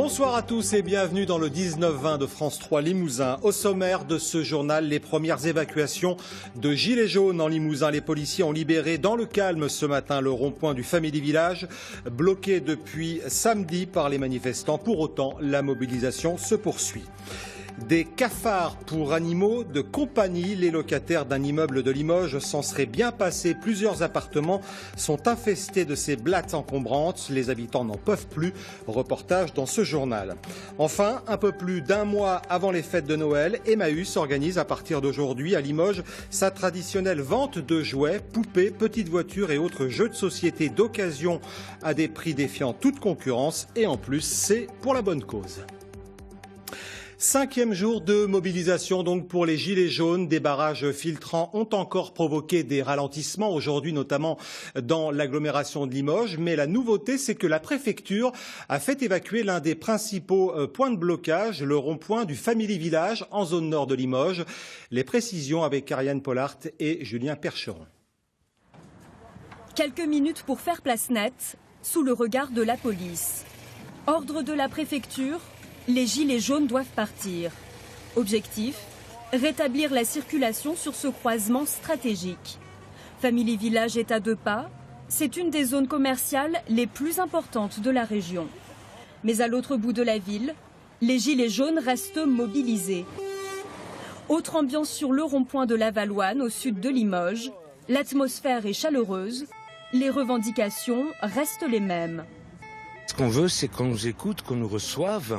Bonsoir à tous et bienvenue dans le 19-20 de France 3 Limousin. Au sommaire de ce journal, les premières évacuations de gilets jaunes en Limousin. Les policiers ont libéré dans le calme ce matin le rond-point du Family Village, bloqué depuis samedi par les manifestants. Pour autant, la mobilisation se poursuit. Des cafards pour animaux de compagnie. Les locataires d'un immeuble de Limoges s'en seraient bien passés. Plusieurs appartements sont infestés de ces blattes encombrantes. Les habitants n'en peuvent plus. Reportage dans ce journal. Enfin, un peu plus d'un mois avant les fêtes de Noël, Emmaüs organise à partir d'aujourd'hui à Limoges sa traditionnelle vente de jouets, poupées, petites voitures et autres jeux de société d'occasion à des prix défiant toute concurrence. Et en plus, c'est pour la bonne cause. 5e jour de mobilisation donc pour les gilets jaunes. Des barrages filtrants ont encore provoqué des ralentissements aujourd'hui, notamment dans l'agglomération de Limoges. Mais la nouveauté, c'est que la préfecture a fait évacuer l'un des principaux points de blocage, le rond-point du Family Village en zone nord de Limoges. Les précisions avec Ariane Pollard et Julien Percheron. Quelques minutes pour faire place nette, sous le regard de la police. Ordre de la préfecture. Les gilets jaunes doivent partir. Objectif, rétablir la circulation sur ce croisement stratégique. Family Village est à 2 pas. C'est une des zones commerciales les plus importantes de la région. Mais à l'autre bout de la ville, les gilets jaunes restent mobilisés. Autre ambiance sur le rond-point de la Valloine, au sud de Limoges. L'atmosphère est chaleureuse. Les revendications restent les mêmes. Ce qu'on veut, c'est qu'on nous écoute, qu'on nous reçoive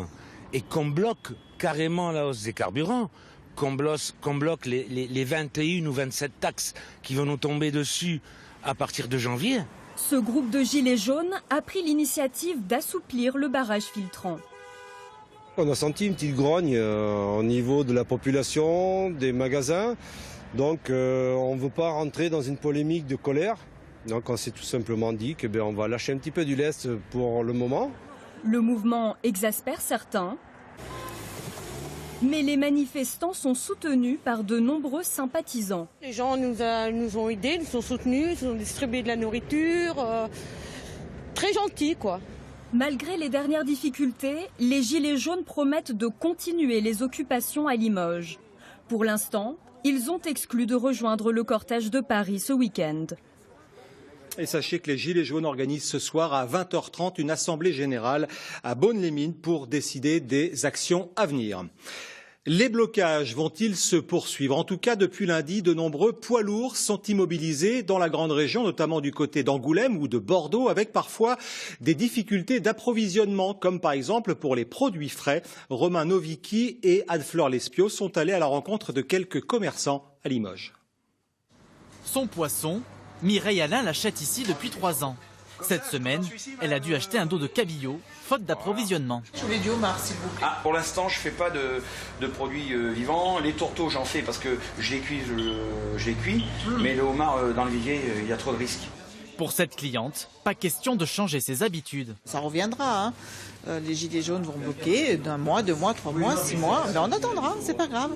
et qu'on bloque carrément la hausse des carburants, qu'on bloque les 21 ou 27 taxes qui vont nous tomber dessus à partir de janvier. Ce groupe de gilets jaunes a pris l'initiative d'assouplir le barrage filtrant. On a senti une petite grogne au niveau de la population, des magasins. Donc on ne veut pas rentrer dans une polémique de colère. Donc on s'est tout simplement dit qu'on va lâcher un petit peu du lest pour le moment. Le mouvement exaspère certains, mais les manifestants sont soutenus par de nombreux sympathisants. Les gens nous ont aidés, nous ont soutenus, nous ont distribué de la nourriture. Très gentils, quoi. Malgré les dernières difficultés, les Gilets jaunes promettent de continuer les occupations à Limoges. Pour l'instant, ils ont exclu de rejoindre le cortège de Paris ce week-end. Et sachez que les Gilets jaunes organisent ce soir à 20h30 une assemblée générale à Beaune-les-Mines pour décider des actions à venir. Les blocages vont-ils se poursuivre? En tout cas, depuis lundi, de nombreux poids lourds sont immobilisés dans la grande région, notamment du côté d'Angoulême ou de Bordeaux, avec parfois des difficultés d'approvisionnement, comme par exemple pour les produits frais. Romain Novicki et Anne-Fleur Lespio sont allés à la rencontre de quelques commerçants à Limoges. Son poisson, Mireille Alain l'achète ici depuis 3 ans. Cette semaine, elle a dû acheter un dos de cabillaud, faute d'approvisionnement. Je voulais du homard, s'il vous plaît. Pour l'instant, je ne fais pas de produits vivants. Les tourteaux, j'en fais parce que je les cuis. Mais le homard, dans le vivier, il y a trop de risques. Pour cette cliente, pas question de changer ses habitudes. Ça reviendra, hein. Les gilets jaunes vont bloquer d'1 mois, 2 mois, 3 mois, 6 mois. Ben, on attendra, c'est pas grave.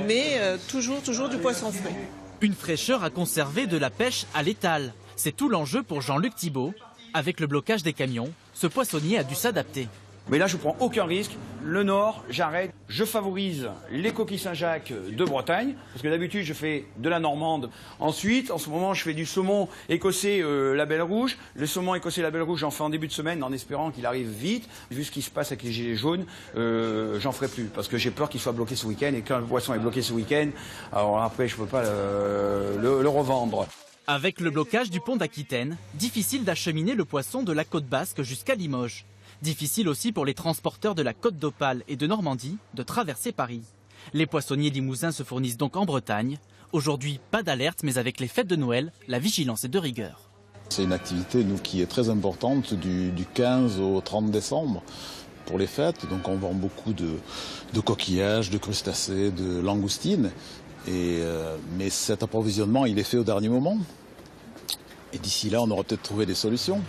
Mais toujours du poisson frais. Une fraîcheur à conserver de la pêche à l'étal. C'est tout l'enjeu pour Jean-Luc Thibault. Avec le blocage des camions, ce poissonnier a dû s'adapter. Mais là, je ne prends aucun risque. Le Nord, j'arrête. Je favorise les coquilles Saint-Jacques de Bretagne, parce que d'habitude, je fais de la normande. Ensuite, en ce moment, je fais du saumon écossais label rouge. Le saumon écossais label rouge, j'en fais en début de semaine, en espérant qu'il arrive vite. Vu ce qui se passe avec les gilets jaunes, j'en ferai plus, parce que j'ai peur qu'il soit bloqué ce week-end. Et quand le poisson est bloqué ce week-end, alors après, je ne peux pas le revendre. Avec le blocage du pont d'Aquitaine, difficile d'acheminer le poisson de la côte basque jusqu'à Limoges. Difficile aussi pour les transporteurs de la côte d'Opale et de Normandie de traverser Paris. Les poissonniers limousins se fournissent donc en Bretagne. Aujourd'hui, pas d'alerte, mais avec les fêtes de Noël, la vigilance est de rigueur. C'est une activité, nous, qui est très importante du 15 au 30 décembre pour les fêtes. Donc on vend beaucoup de coquillages, de crustacés, de langoustines. Mais cet approvisionnement, il est fait au dernier moment. Et d'ici là, on aura peut-être trouvé des solutions.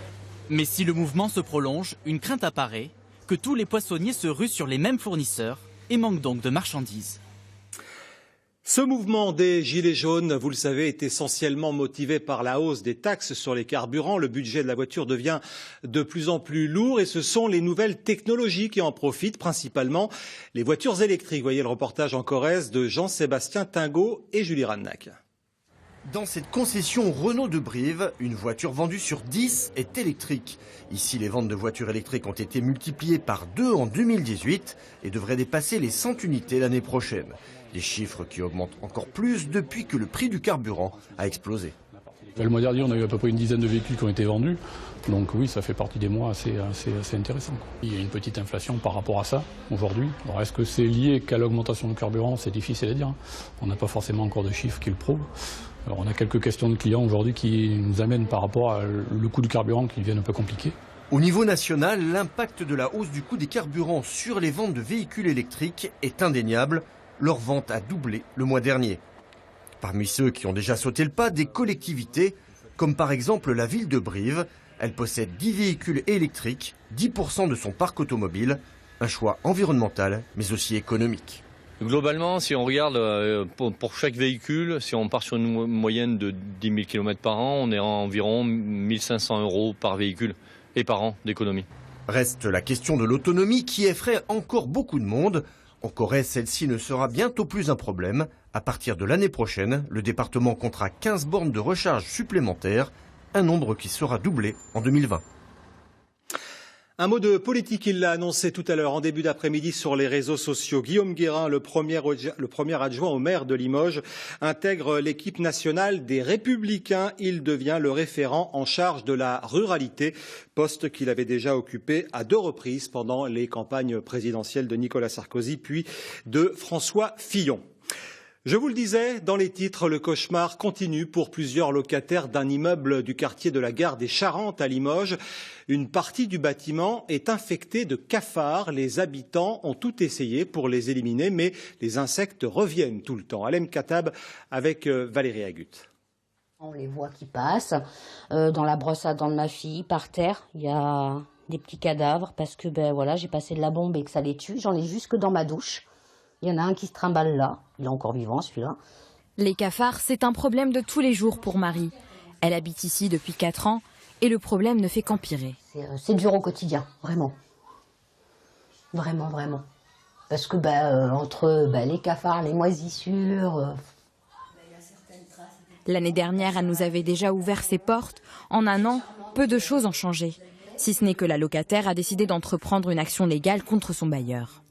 Mais si le mouvement se prolonge, une crainte apparaît, que tous les poissonniers se ruent sur les mêmes fournisseurs et manquent donc de marchandises. Ce mouvement des Gilets jaunes, vous le savez, est essentiellement motivé par la hausse des taxes sur les carburants. Le budget de la voiture devient de plus en plus lourd et ce sont les nouvelles technologies qui en profitent, principalement les voitures électriques. Voyez le reportage en Corrèze de Jean-Sébastien Tingot et Julie Rannac. Dans cette concession Renault de Brive, une voiture vendue sur 10 est électrique. Ici, les ventes de voitures électriques ont été multipliées par 2 en 2018 et devraient dépasser les 100 unités l'année prochaine. Des chiffres qui augmentent encore plus depuis que le prix du carburant a explosé. Le mois dernier, on a eu à peu près une dizaine de véhicules qui ont été vendus. Donc oui, ça fait partie des mois assez intéressants. Il y a une petite inflation par rapport à ça aujourd'hui. Alors est-ce que c'est lié qu'à l'augmentation du carburant? C'est difficile à dire. On n'a pas forcément encore de chiffres qui le prouvent. Alors on a quelques questions de clients aujourd'hui qui nous amènent par rapport à le coût du carburant qui deviennent un peu compliqué. Au niveau national, l'impact de la hausse du coût des carburants sur les ventes de véhicules électriques est indéniable. Leur vente a doublé le mois dernier. Parmi ceux qui ont déjà sauté le pas, des collectivités, comme par exemple la ville de Brive. Elle possède 10 véhicules électriques, 10% de son parc automobile. Un choix environnemental, mais aussi économique. Globalement, si on regarde pour chaque véhicule, si on part sur une moyenne de 10 000 km par an, on est à environ 1 500 € par véhicule et par an d'économie. Reste la question de l'autonomie qui effraie encore beaucoup de monde. En Corrèze, celle-ci ne sera bientôt plus un problème. À partir de l'année prochaine, le département comptera 15 bornes de recharge supplémentaires, un nombre qui sera doublé en 2020. Un mot de politique, il l'a annoncé tout à l'heure en début d'après-midi sur les réseaux sociaux. Guillaume Guérin, le premier adjoint au maire de Limoges, intègre l'équipe nationale des Républicains. Il devient le référent en charge de la ruralité, poste qu'il avait déjà occupé à 2 reprises pendant les campagnes présidentielles de Nicolas Sarkozy puis de François Fillon. Je vous le disais, dans les titres, le cauchemar continue pour plusieurs locataires d'un immeuble du quartier de la Gare des Charentes à Limoges. Une partie du bâtiment est infectée de cafards. Les habitants ont tout essayé pour les éliminer, mais les insectes reviennent tout le temps. Alem Katab avec Valérie Agut. On les voit qui passent. Dans la brosse à dents de ma fille, par terre, il y a des petits cadavres parce que voilà, j'ai passé de la bombe et que ça les tue. J'en ai jusque dans ma douche. Il y en a un qui se trimballe là, il est encore vivant celui-là. Les cafards, c'est un problème de tous les jours pour Marie. Elle habite ici depuis 4 ans et le problème ne fait qu'empirer. C'est dur au quotidien, vraiment. Vraiment, vraiment. Parce que entre les cafards, les moisissures... L'année dernière, elle nous avait déjà ouvert ses portes. En un an, peu de choses ont changé. Si ce n'est que la locataire a décidé d'entreprendre une action légale contre son bailleur.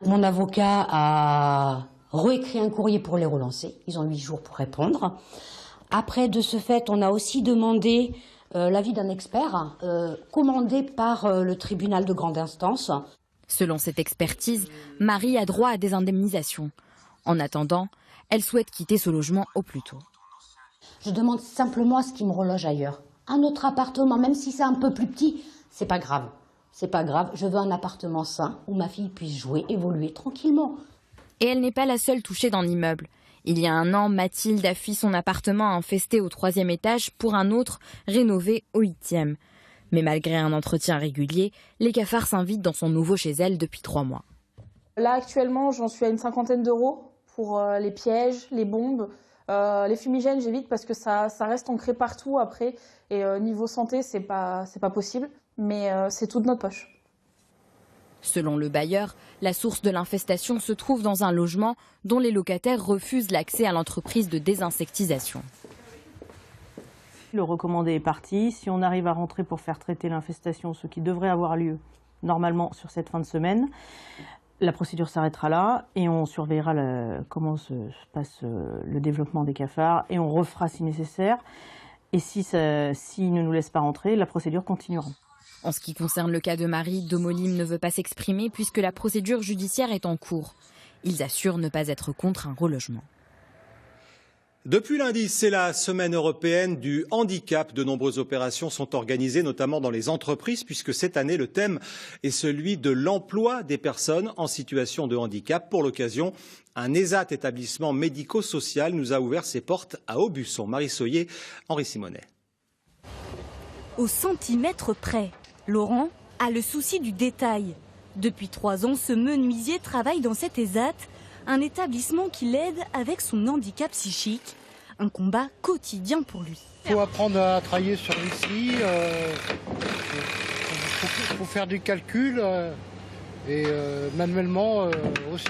Mon avocat a réécrit un courrier pour les relancer. Ils ont 8 jours pour répondre. Après, de ce fait, on a aussi demandé l'avis d'un expert commandé par le tribunal de grande instance. Selon cette expertise, Marie a droit à des indemnisations. En attendant, elle souhaite quitter ce logement au plus tôt. Je demande simplement à ce qu'il me reloge ailleurs. Un autre appartement, même si c'est un peu plus petit, c'est pas grave. C'est pas grave, je veux un appartement sain où ma fille puisse jouer, évoluer tranquillement. Et elle n'est pas la seule touchée dans l'immeuble. Il y a un an, Mathilde a fui son appartement infesté au 3e étage pour un autre rénové au 8e. Mais malgré un entretien régulier, les cafards s'invitent dans son nouveau chez elle depuis 3 mois. Là actuellement, j'en suis à une 50aine d'euros pour les pièges, les bombes. Les fumigènes, j'évite parce que ça reste ancré partout après. Et niveau santé, c'est pas possible. Mais c'est tout de notre poche. Selon le bailleur, la source de l'infestation se trouve dans un logement dont les locataires refusent l'accès à l'entreprise de désinsectisation. Le recommandé est parti. Si on arrive à rentrer pour faire traiter l'infestation, ce qui devrait avoir lieu normalement sur cette fin de semaine, la procédure s'arrêtera là et on surveillera comment se passe le développement des cafards et on refera si nécessaire. Et s'ils ne nous laissent pas rentrer, la procédure continuera. En ce qui concerne le cas de Marie, Domolim ne veut pas s'exprimer puisque la procédure judiciaire est en cours. Ils assurent ne pas être contre un relogement. Depuis lundi, c'est la semaine européenne du handicap. De nombreuses opérations sont organisées, notamment dans les entreprises, puisque cette année, le thème est celui de l'emploi des personnes en situation de handicap. Pour l'occasion, un ESAT, établissement médico-social, nous a ouvert ses portes à Aubusson. Marie Soyer, Henri Simonet. Au centimètre près, Laurent a le souci du détail. Depuis 3 ans, ce menuisier travaille dans cet ESAT, un établissement qui l'aide avec son handicap psychique. Un combat quotidien pour lui. Il faut apprendre à travailler sur les scies, faut faire du calcul et manuellement aussi.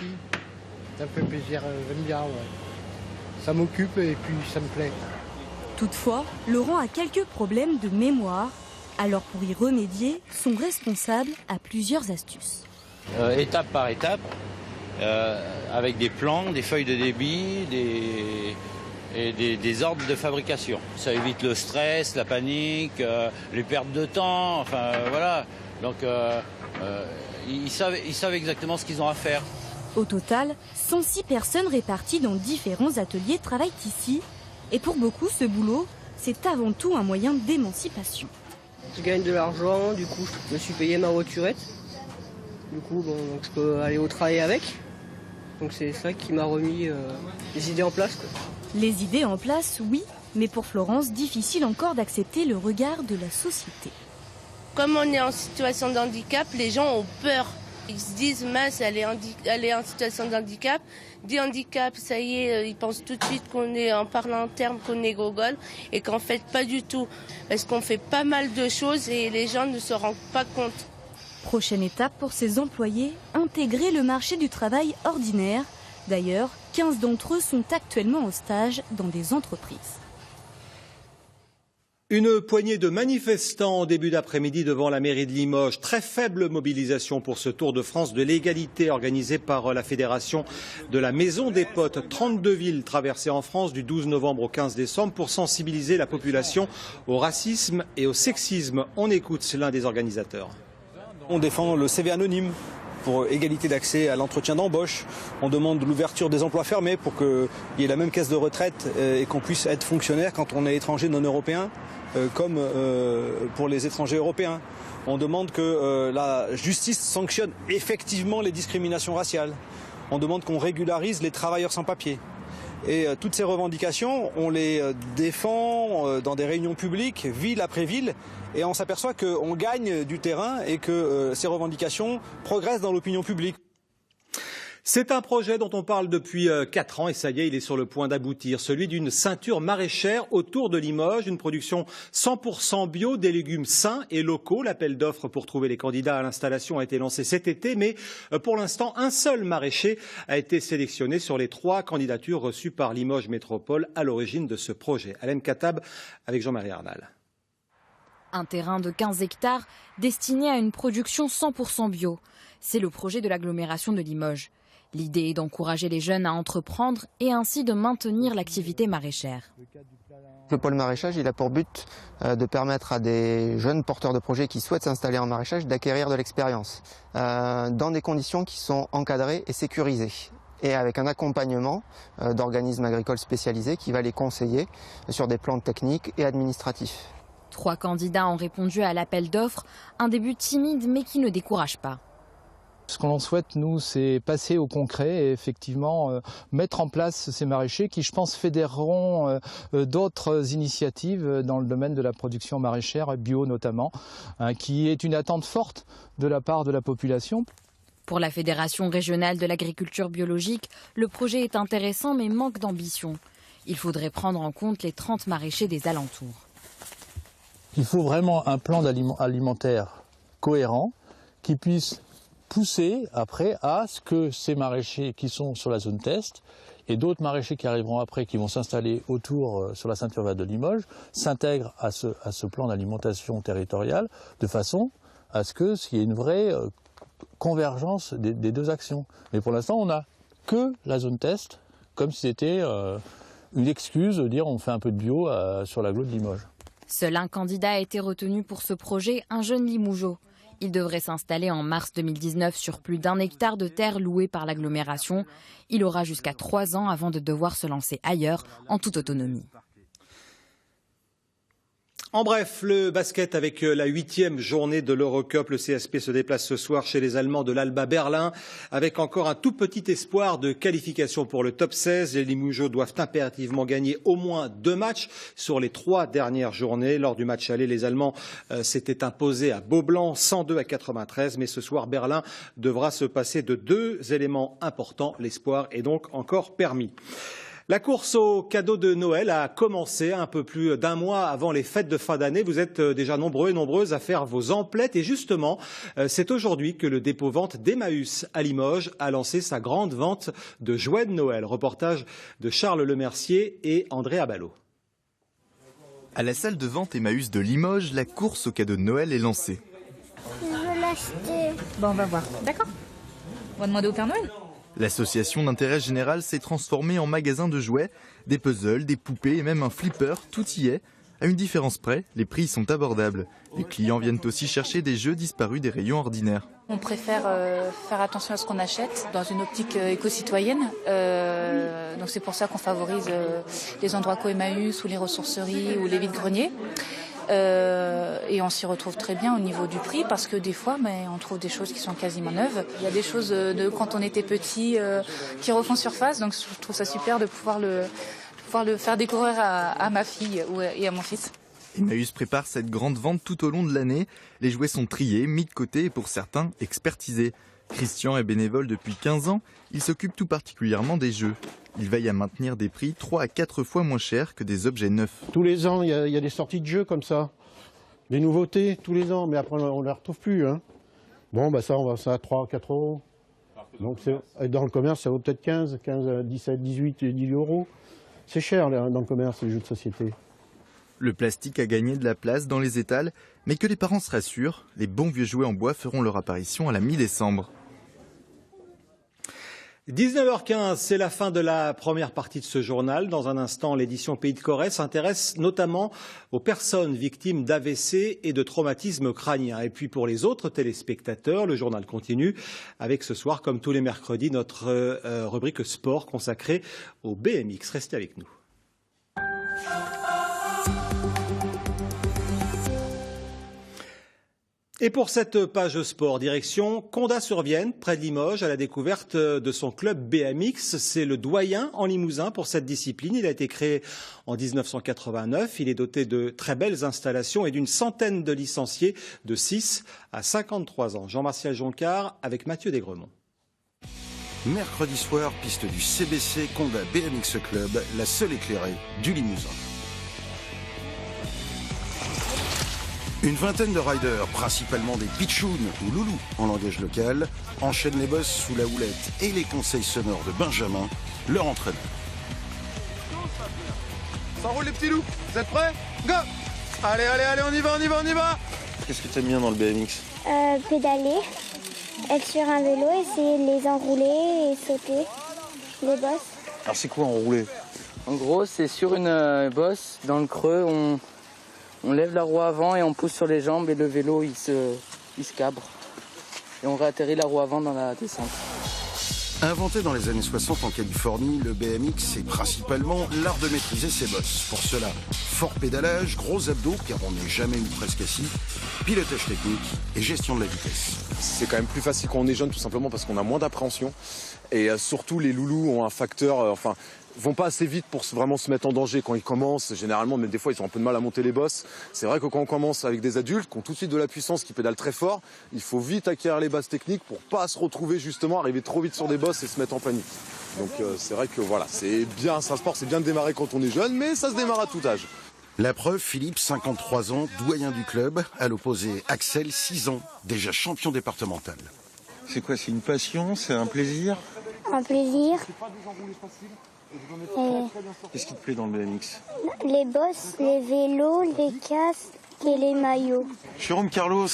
Ça me fait plaisir, j'aime bien. Ouais. Ça m'occupe et puis ça me plaît. Toutefois, Laurent a quelques problèmes de mémoire. Alors pour y remédier, son responsable a plusieurs astuces. Étape par étape, avec des plans, des feuilles de débit, des ordres de fabrication. Ça évite le stress, la panique, les pertes de temps, enfin voilà. Donc ils savent exactement ce qu'ils ont à faire. Au total, 106 personnes réparties dans différents ateliers travaillent ici. Et pour beaucoup, ce boulot, c'est avant tout un moyen d'émancipation. Je gagne de l'argent, du coup je me suis payé ma voiturette. Du coup bon, donc je peux aller au travail avec. Donc c'est ça qui m'a remis les idées en place, quoi. Les idées en place, oui, mais pour Florence, difficile encore d'accepter le regard de la société. Comme on est en situation de handicap, les gens ont peur. Ils se disent, mince, elle est en situation de handicap. Dit handicap, ça y est, ils pensent tout de suite qu'on est, en parlant en termes, qu'on est gogol. Et qu'en fait, pas du tout. Parce qu'on fait pas mal de choses et les gens ne se rendent pas compte. Prochaine étape pour ces employés, intégrer le marché du travail ordinaire. D'ailleurs, 15 d'entre eux sont actuellement en stage dans des entreprises. Une poignée de manifestants en début d'après-midi devant la mairie de Limoges. Très faible mobilisation pour ce Tour de France de l'égalité organisé par la Fédération de la Maison des Potes. 32 villes traversées en France du 12 novembre au 15 décembre pour sensibiliser la population au racisme et au sexisme. On écoute l'un des organisateurs. On défend le CV anonyme pour égalité d'accès à l'entretien d'embauche. On demande l'ouverture des emplois fermés pour qu'il y ait la même caisse de retraite et qu'on puisse être fonctionnaire quand on est étranger non européen, comme pour les étrangers européens. On demande que la justice sanctionne effectivement les discriminations raciales. On demande qu'on régularise les travailleurs sans papier. Et toutes ces revendications, on les défend dans des réunions publiques, ville après ville, et on s'aperçoit qu'on gagne du terrain et que ces revendications progressent dans l'opinion publique. C'est un projet dont on parle depuis 4 ans et ça y est, il est sur le point d'aboutir. Celui d'une ceinture maraîchère autour de Limoges, une production 100% bio, des légumes sains et locaux. L'appel d'offres pour trouver les candidats à l'installation a été lancé cet été, mais pour l'instant, un seul maraîcher a été sélectionné sur les 3 candidatures reçues par Limoges Métropole à l'origine de ce projet. Alain Katab avec Jean-Marie Arnal. Un terrain de 15 hectares destiné à une production 100% bio. C'est le projet de l'agglomération de Limoges. L'idée est d'encourager les jeunes à entreprendre et ainsi de maintenir l'activité maraîchère. Le pôle maraîchage, il a pour but de permettre à des jeunes porteurs de projets qui souhaitent s'installer en maraîchage d'acquérir de l'expérience dans des conditions qui sont encadrées et sécurisées et avec un accompagnement d'organismes agricoles spécialisés qui va les conseiller sur des plans techniques et administratifs. 3 candidats ont répondu à l'appel d'offres, un début timide mais qui ne décourage pas. Ce qu'on souhaite, nous, c'est passer au concret et effectivement mettre en place ces maraîchers qui, je pense, fédéreront d'autres initiatives dans le domaine de la production maraîchère, bio notamment, qui est une attente forte de la part de la population. Pour la Fédération régionale de l'agriculture biologique, le projet est intéressant mais manque d'ambition. Il faudrait prendre en compte les 30 maraîchers des alentours. Il faut vraiment un plan alimentaire cohérent qui puisse pousser après à ce que ces maraîchers qui sont sur la zone test et d'autres maraîchers qui arriveront après, qui vont s'installer autour sur la ceinture verte de Limoges, s'intègrent à ce plan d'alimentation territoriale de façon à ce qu'il y ait une vraie convergence des 2 actions. Mais pour l'instant, on n'a que la zone test, comme si c'était une excuse de dire on fait un peu de bio sur l'agglo de Limoges. Seul un candidat a été retenu pour ce projet, un jeune Limougeot. Il devrait s'installer en mars 2019 sur plus d'1 hectare de terre louée par l'agglomération. Il aura jusqu'à 3 ans avant de devoir se lancer ailleurs en toute autonomie. En bref, le basket avec la 8e journée de l'Eurocup. Le CSP se déplace ce soir chez les Allemands de l'Alba Berlin avec encore un tout petit espoir de qualification pour le top 16. Les Limougeaux doivent impérativement gagner au moins 2 matchs sur les 3 dernières journées. Lors du match aller, les Allemands s'étaient imposés à Beaublanc 102 à 93. Mais ce soir, Berlin devra se passer de 2 éléments importants. L'espoir est donc encore permis. La course aux cadeaux de Noël a commencé un peu plus d'1 mois avant les fêtes de fin d'année. Vous êtes déjà nombreux et nombreuses à faire vos emplettes. Et justement, c'est aujourd'hui que le dépôt-vente d'Emmaüs à Limoges a lancé sa grande vente de jouets de Noël. Reportage de Charles Lemercier et André Abalo. À la salle de vente Emmaüs de Limoges, la course aux cadeaux de Noël est lancée. Je veux l'acheter. Bon, on va voir. D'accord. On va demander au Père Noël. L'association d'intérêt général s'est transformée en magasin de jouets, des puzzles, des poupées et même un flipper, tout y est. À une différence près, les prix sont abordables. Les clients viennent aussi chercher des jeux disparus des rayons ordinaires. On préfère faire attention à ce qu'on achète dans une optique éco-citoyenne. Donc c'est pour ça qu'on favorise les endroits co-Emmaüs ou les ressourceries ou les vides-greniers. Et on s'y retrouve très bien au niveau du prix parce que des fois on trouve des choses qui sont quasiment neuves. Il y a des choses de quand on était petit qui refont surface, donc je trouve ça super de pouvoir le faire découvrir à ma fille et à mon fils. Emmaüs prépare cette grande vente tout au long de l'année. Les jouets sont triés, mis de côté et pour certains expertisés. Christian est bénévole depuis 15 ans, il s'occupe tout particulièrement des jeux. Il veille à maintenir des prix 3 à 4 fois moins chers que des objets neufs. Tous les ans, il y a des sorties de jeux comme ça. Des nouveautés tous les ans, mais après on ne les retrouve plus. Hein. Bon, ça, on va ça à 3 à 4 euros. Donc dans le commerce, ça vaut peut-être 15, 17, 18, 10 euros. C'est cher dans le commerce, les jeux de société. Le plastique a gagné de la place dans les étals, mais que les parents se rassurent, les bons vieux jouets en bois feront leur apparition à la mi-décembre. 19h15, c'est la fin de la première partie de ce journal. Dans un instant, l'édition Pays de Corrèze s'intéresse notamment aux personnes victimes d'AVC et de traumatismes crâniens. Et puis pour les autres téléspectateurs, le journal continue avec ce soir, comme tous les mercredis, notre rubrique sport consacrée au BMX. Restez avec nous. Et pour cette page sport, direction Condat-sur-Vienne, près de Limoges, à la découverte de son club BMX. C'est le doyen en Limousin pour cette discipline. Il a été créé en 1989. Il est doté de très belles installations et d'une centaine de licenciés de 6 à 53 ans. Jean-Martial Joncard avec Mathieu Desgremont. Mercredi soir, piste du CBC Condat BMX Club, la seule éclairée du Limousin. Une vingtaine de riders, principalement des pitchouns ou loulous en langage local, enchaînent les bosses sous la houlette et les conseils sonores de Benjamin, leur entraîneur. Ça roule les petits loups, vous êtes prêts? Go! Allez, on y va! Qu'est-ce que tu aimes bien dans le BMX? Pédaler, être sur un vélo, essayer de les enrouler et sauter les bosses. Alors c'est quoi enrouler? En gros, c'est sur une bosse, dans le creux, on lève la roue avant et on pousse sur les jambes et le vélo il se cabre. Et on réatterrit la roue avant dans la descente. Inventé dans les années 60 en Californie, le BMX c'est principalement l'art de maîtriser ses bosses. Pour cela, fort pédalage, gros abdos car on n'est jamais ou presque assis, pilotage technique et gestion de la vitesse. C'est quand même plus facile quand on est jeune tout simplement parce qu'on a moins d'appréhension. Et surtout les loulous ont un facteur, vont pas assez vite pour vraiment se mettre en danger quand ils commencent. Généralement, même des fois, ils ont un peu de mal à monter les bosses. C'est vrai que quand on commence avec des adultes qui ont tout de suite de la puissance, qui pédalent très fort, il faut vite acquérir les bases techniques pour pas se retrouver justement, arriver trop vite sur des bosses et se mettre en panique. Donc c'est vrai que voilà, c'est bien, c'est un sport, c'est bien de démarrer quand on est jeune, mais ça se démarre à tout âge. La preuve, Philippe, 53 ans, doyen du club, à l'opposé Axel, 6 ans, déjà champion départemental. C'est quoi, c'est une passion, c'est un plaisir? Un plaisir. Qu'est-ce qui te plaît dans le BMX? Les bosses, les vélos, les casques et les maillots. Jérôme Carlos,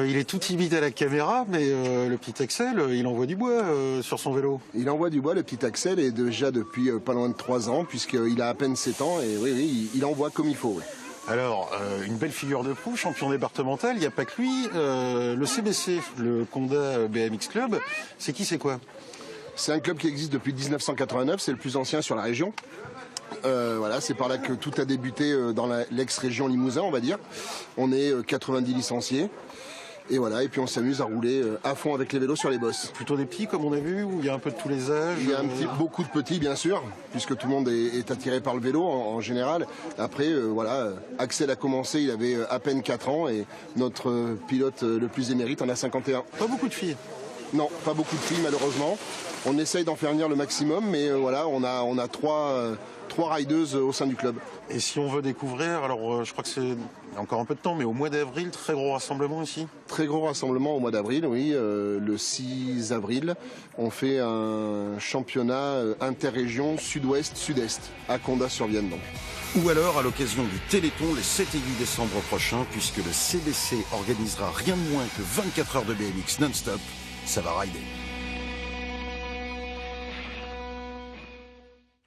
il est tout timide à la caméra, mais le petit Axel, il envoie du bois sur son vélo. Il envoie du bois, le petit Axel, et déjà depuis pas loin de 3 ans, puisqu'il a à peine 7 ans, et oui, il envoie comme il faut. Oui. Alors, une belle figure de proue, champion départemental, il n'y a pas que lui. Le CBC, le Condat BMX Club, c'est qui, c'est quoi? C'est un club qui existe depuis 1989, c'est le plus ancien sur la région. Voilà, c'est par là que tout a débuté dans l'ex-région Limousin, on va dire. On est 90 licenciés. Et voilà, et puis on s'amuse à rouler à fond avec les vélos sur les bosses. Plutôt des petits comme on a vu, ou il y a un peu de tous les âges? Il y a beaucoup de petits bien sûr, puisque tout le monde est attiré par le vélo en général. Après, voilà, Axel a commencé, il avait à peine 4 ans et notre pilote le plus émérite en a 51. Pas beaucoup de filles? Non, pas beaucoup de filles malheureusement. On essaye d'en faire venir le maximum, mais voilà, on a 3 rideuses au sein du club. Et si on veut découvrir, alors je crois que c'est encore un peu de temps, mais au mois d'avril, très gros rassemblement ici? Très gros rassemblement au mois d'avril, oui. Le 6 avril, on fait un championnat interrégion sud-ouest-sud-est à Condat-sur-Vienne donc. Ou alors à l'occasion du Téléthon les 7 et 8 décembre prochains, puisque le CBC organisera rien de moins que 24 heures de BMX non-stop. Ça va rider.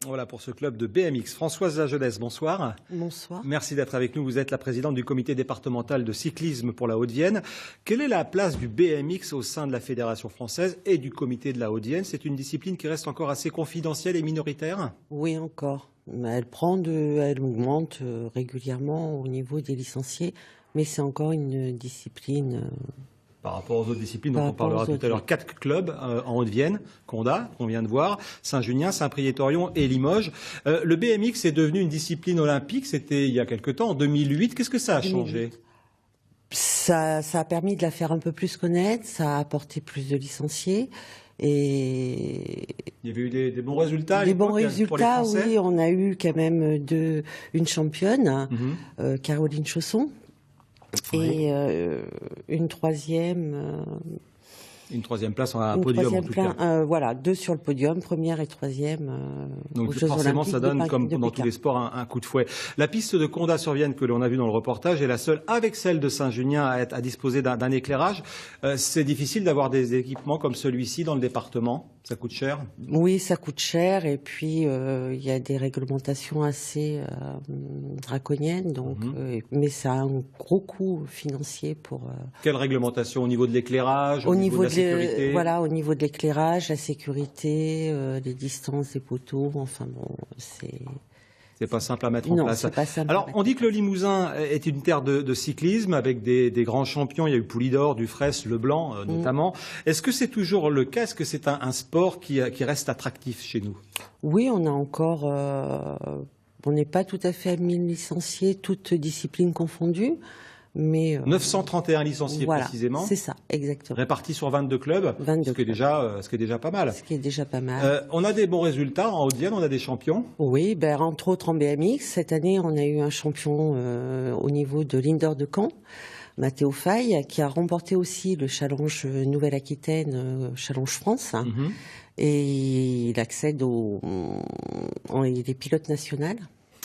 Voilà pour ce club de BMX. Françoise Lajeunesse, bonsoir. Bonsoir. Merci d'être avec nous. Vous êtes la présidente du comité départemental de cyclisme pour la Haute-Vienne. Quelle est la place du BMX au sein de la Fédération française et du comité de la Haute-Vienne? C'est une discipline qui reste encore assez confidentielle et minoritaire? Oui, encore. Elle augmente régulièrement au niveau des licenciés, mais c'est encore une discipline... Par rapport aux autres disciplines dont on parlera tout à l'heure, 4 clubs en Haute-Vienne, Condat, qu'on vient de voir, Saint-Junien, Saint-Priest-Étorion et Limoges. Le BMX est devenu une discipline olympique, c'était il y a quelque temps, en 2008. Qu'est-ce que ça a changé? Ça a permis de la faire un peu plus connaître, ça a apporté plus de licenciés. Et il y avait eu des bons résultats. Des bons résultats, oui. On a eu quand même une championne, Caroline Chausson. Et une troisième... Une troisième place en un podium en tout cas. Voilà, 2 sur le podium, première et troisième. Donc forcément ça donne, comme dans tous les sports, un coup de fouet. La piste de Condat-sur-Vienne que l'on a vue dans le reportage est la seule, avec celle de Saint-Junien, à disposer d'un éclairage. C'est difficile d'avoir des équipements comme celui-ci dans le département? Ça coûte cher? Oui, ça coûte cher et puis il y a des réglementations assez draconiennes, donc, mais ça a un gros coût financier pour... Quelle réglementation? Au niveau de l'éclairage, au niveau de la sécurité? Voilà, au niveau de l'éclairage, la sécurité, les distances des poteaux, enfin bon, c'est pas simple à mettre en place. Pas simple. Alors, on dit que le Limousin est une terre de cyclisme avec des grands champions. Il y a eu Poulidor, Dufresne, Leblanc notamment. Est-ce que c'est toujours le cas? Est-ce que c'est un sport qui reste attractif chez nous? Oui, on a encore... on n'est pas tout à fait à 1000 licenciés, toutes disciplines confondues. Mais 931 licenciés voilà, précisément. C'est ça, exactement. Répartis sur 22 clubs, ce qui est déjà pas mal. Ce qui est déjà pas mal. On a des bons résultats en Haute-Vienne, on a des champions. Oui, entre autres en BMX. Cette année, on a eu un champion au niveau de l'Indoor de Caen, Mathéo Faye, qui a remporté aussi le challenge Nouvelle-Aquitaine, challenge France. Et il accède il est pilote national.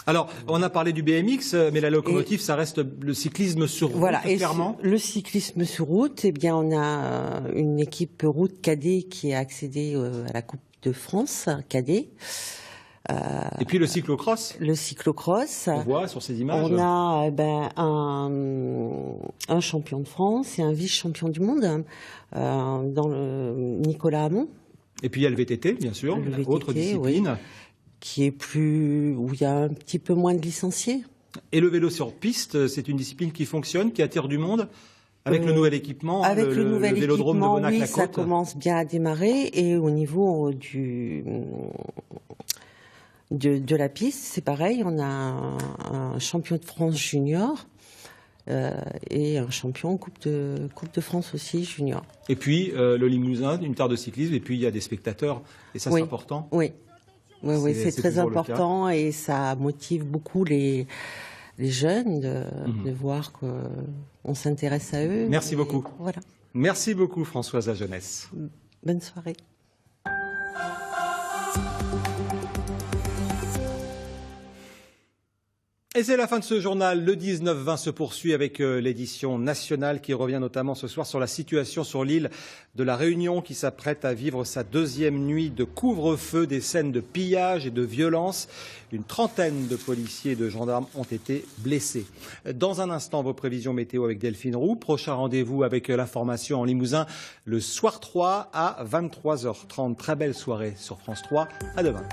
Alors, on a parlé du BMX, mais la locomotive, ça reste le cyclisme sur route, voilà, clairement. Le cyclisme sur route, eh bien, on a une équipe route cadet qui a accédé à la Coupe de France cadet. Et puis le cyclocross. Le cyclocross. On voit sur ces images. On a un champion de France et un vice-champion du monde dans le Nicolas Hamon. Et puis il y a le VTT, bien sûr, autre discipline. Oui. Qui est où il y a un petit peu moins de licenciés. Et le vélo sur piste, c'est une discipline qui fonctionne, qui attire du monde, avec le nouvel équipement, avec le nouvel vélodrome équipement, de Bonac-la-Côte. Oui, ça commence bien à démarrer. Et au niveau de la piste, c'est pareil, on a un champion de France junior et un champion Coupe de France aussi junior. Et puis le Limousin, une terre de cyclisme, et puis il y a des spectateurs, et ça c'est important. Oui. Oui, c'est très important et ça motive beaucoup les jeunes de voir qu'on s'intéresse à eux. Merci beaucoup. Voilà. Merci beaucoup Françoise Lajeunesse. Bonne soirée. Et c'est la fin de ce journal. Le 19-20 se poursuit avec l'édition nationale qui revient notamment ce soir sur la situation sur l'île de la Réunion qui s'apprête à vivre sa 2e nuit de couvre-feu, des scènes de pillage et de violence. Une trentaine de policiers et de gendarmes ont été blessés. Dans un instant, vos prévisions météo avec Delphine Roux. Prochain rendez-vous avec l'information en Limousin le soir 3 à 23h30. Très belle soirée sur France 3. À demain.